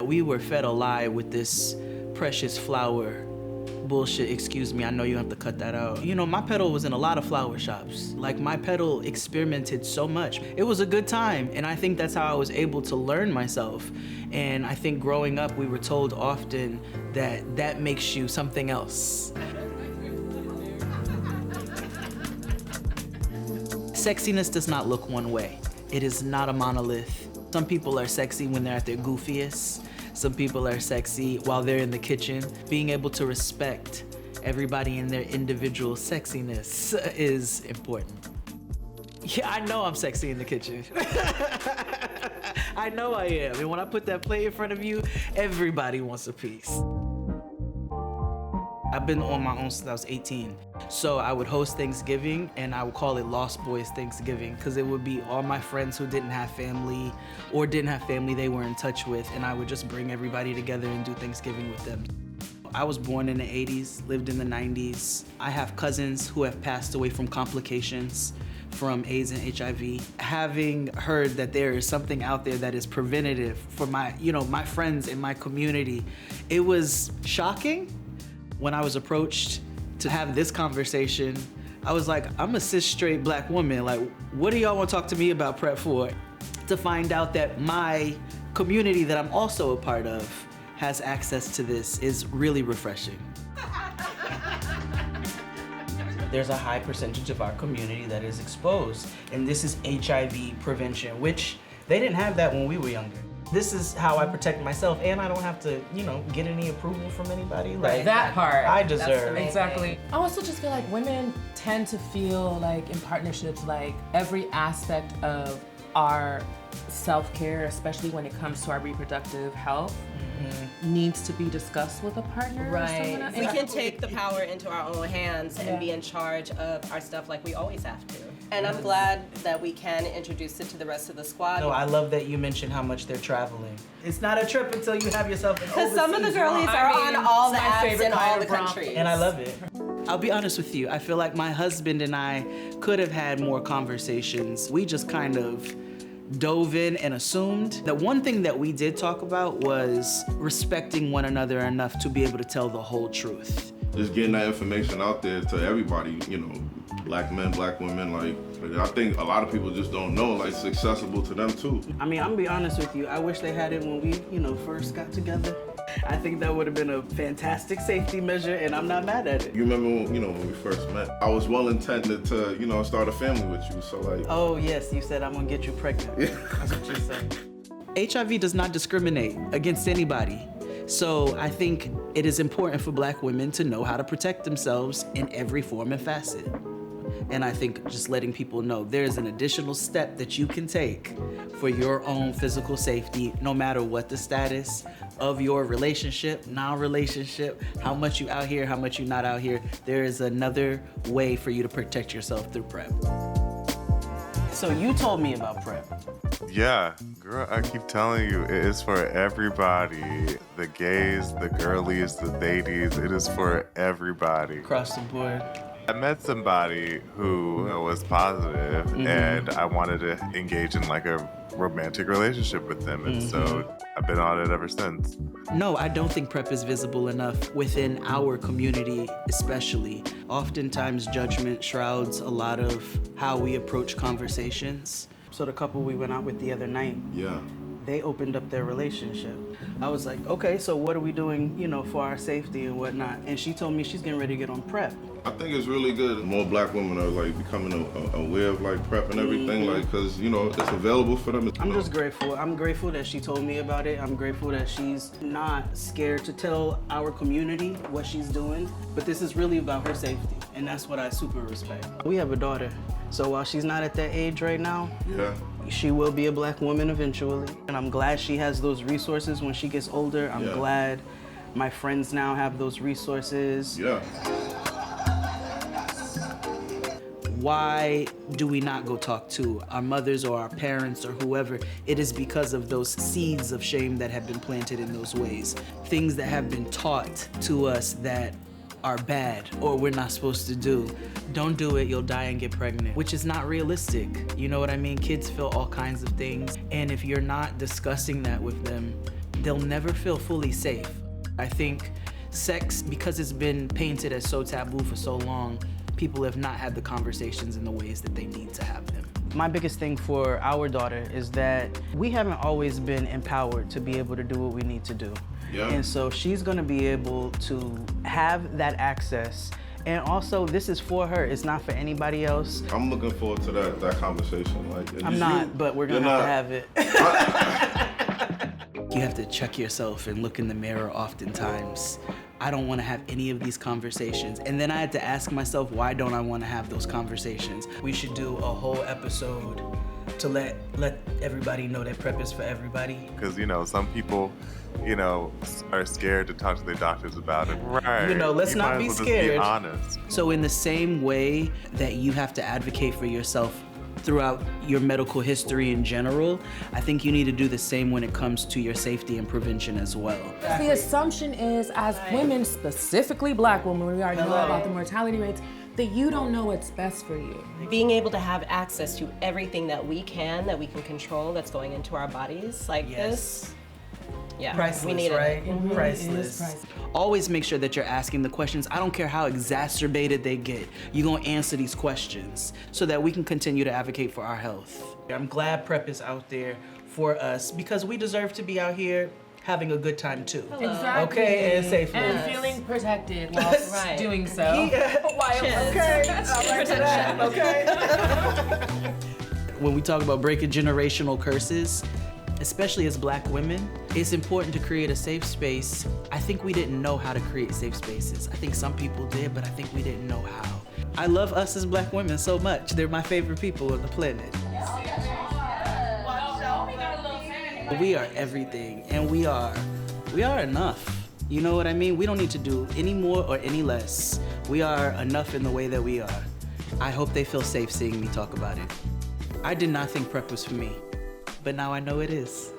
we were fed a lie with this precious flower bullshit. Excuse me, I know you have to cut that out. You know, my pedal was in a lot of flower shops. Like, my pedal experimented so much. It was a good time, and I think that's how I was able to learn myself. And I think growing up, we were told often that that makes you something else. Sexiness does not look one way. It is not a monolith. Some people are sexy when they're at their goofiest. Some people are sexy while they're in the kitchen. Being able to respect everybody in their individual sexiness is important. Yeah, I know I'm sexy in the kitchen. I know I am. And when I put that plate in front of you, everybody wants a piece. I've been on my own since I was 18. So I would host Thanksgiving, and I would call it Lost Boys Thanksgiving, because it would be all my friends who didn't have family or didn't have family they were in touch with, and I would just bring everybody together and do Thanksgiving with them. I was born in the 80s, lived in the 90s. I have cousins who have passed away from complications from AIDS and HIV. Having heard that there is something out there that is preventative for my friends in my community, it was shocking. When I was approached to have this conversation, I was like, I'm a cis straight black woman. Like, what do y'all want to talk to me about PrEP for? To find out that my community that I'm also a part of has access to this is really refreshing. There's a high percentage of our community that is exposed, and this is HIV prevention, which they didn't have that when we were younger. This is how I protect myself, and I don't have to, get any approval from anybody. Like, that part. I deserve. Exactly. I also just feel like women tend to feel like in partnerships, like every aspect of our self-care, especially when it comes to our reproductive health, needs to be discussed with a partner. Right. We can take the power into our own hands and be in charge of our stuff like we always have to. And I'm glad that we can introduce it to the rest of the squad. No, I love that you mentioned how much they're traveling. It's not a trip until you have yourself an Because some of the girlies are on all the apps in all the countries. And I love it. I'll be honest with you, I feel like my husband and I could have had more conversations. We just kind of dove in and assumed. The one thing that we did talk about was respecting one another enough to be able to tell the whole truth. Just getting that information out there to everybody, black men, black women, like I think a lot of people just don't know, like it's accessible to them too. I mean, I'm gonna be honest with you, I wish they had it when we, first got together. I think that would have been a fantastic safety measure, and I'm not mad at it. You remember when we first met? I was well intended to, start a family with you, so like. Oh yes, you said I'm gonna get you pregnant. Yeah. That's what you said. HIV does not discriminate against anybody. So I think it is important for black women to know how to protect themselves in every form and facet. And I think just letting people know there's an additional step that you can take for your own physical safety, no matter what the status of your relationship, non-relationship, how much you out here, how much you not out here, there is another way for you to protect yourself through PrEP. So you told me about PrEP. Yeah, girl, I keep telling you, it is for everybody. The gays, the girlies, the ladies, it is for everybody. Across the board. I met somebody who was positive, and I wanted to engage in like a romantic relationship with them, and so I've been on it ever since. No, I don't think PrEP is visible enough within our community, especially. Oftentimes, judgment shrouds a lot of how we approach conversations. So the couple we went out with the other night, they opened up their relationship. I was like, okay, so what are we doing, for our safety and whatnot? And she told me she's getting ready to get on PrEP. I think it's really good. More black women are like becoming aware of like PrEP and everything, like, because it's available for them. I'm just grateful. I'm grateful that she told me about it. I'm grateful that she's not scared to tell our community what she's doing. But this is really about her safety, and that's what I super respect. We have a daughter, so while she's not at that age right now, she will be a black woman eventually. And I'm glad she has those resources when she gets older. I'm glad my friends now have those resources. Yeah. Why do we not go talk to our mothers or our parents or whoever? It is because of those seeds of shame that have been planted in those ways. Things that have been taught to us that are bad or we're not supposed to do. Don't do it, you'll die and get pregnant, which is not realistic. You know what I mean? Kids feel all kinds of things. And if you're not discussing that with them, they'll never feel fully safe. I think sex, because it's been painted as so taboo for so long, people have not had the conversations in the ways that they need to have them. My biggest thing for our daughter is that we haven't always been empowered to be able to do what we need to do. Yeah. And so she's gonna be able to have that access. And also, this is for her, it's not for anybody else. I'm looking forward to that conversation. Like, and I'm you- not, but we're gonna you're have not- to have it. You have to check yourself and look in the mirror oftentimes. I don't want to have any of these conversations. And then I had to ask myself, why don't I want to have those conversations? We should do a whole episode to let everybody know that PrEP is for everybody. Because, you know, some people, you know, are scared to talk to their doctors about it. Right. You know, let's not might be as well scared. Just be honest. So in the same way that you have to advocate for yourself throughout your medical history in general, I think you need to do the same when it comes to your safety and prevention as well. The assumption is, as women, specifically Black women, we already know about the mortality rates, that you don't know what's best for you. Being able to have access to everything that we can control that's going into our bodies like this. Yeah, Priceless, we need right? it. Priceless. Always make sure that you're asking the questions. I don't care how exacerbated they get. You're gonna answer these questions so that we can continue to advocate for our health. I'm glad PrEP is out there for us because we deserve to be out here having a good time too. Exactly. Okay, and safely. And feeling protected while doing so. When we talk about breaking generational curses, especially as Black women, it's important to create a safe space. I think we didn't know how to create safe spaces. I think some people did, but I think we didn't know how. I love us as Black women so much. They're my favorite people on the planet. We are everything, and we are enough. You know what I mean? We don't need to do any more or any less. We are enough in the way that we are. I hope they feel safe seeing me talk about it. I did not think PrEP was for me, but now I know it is.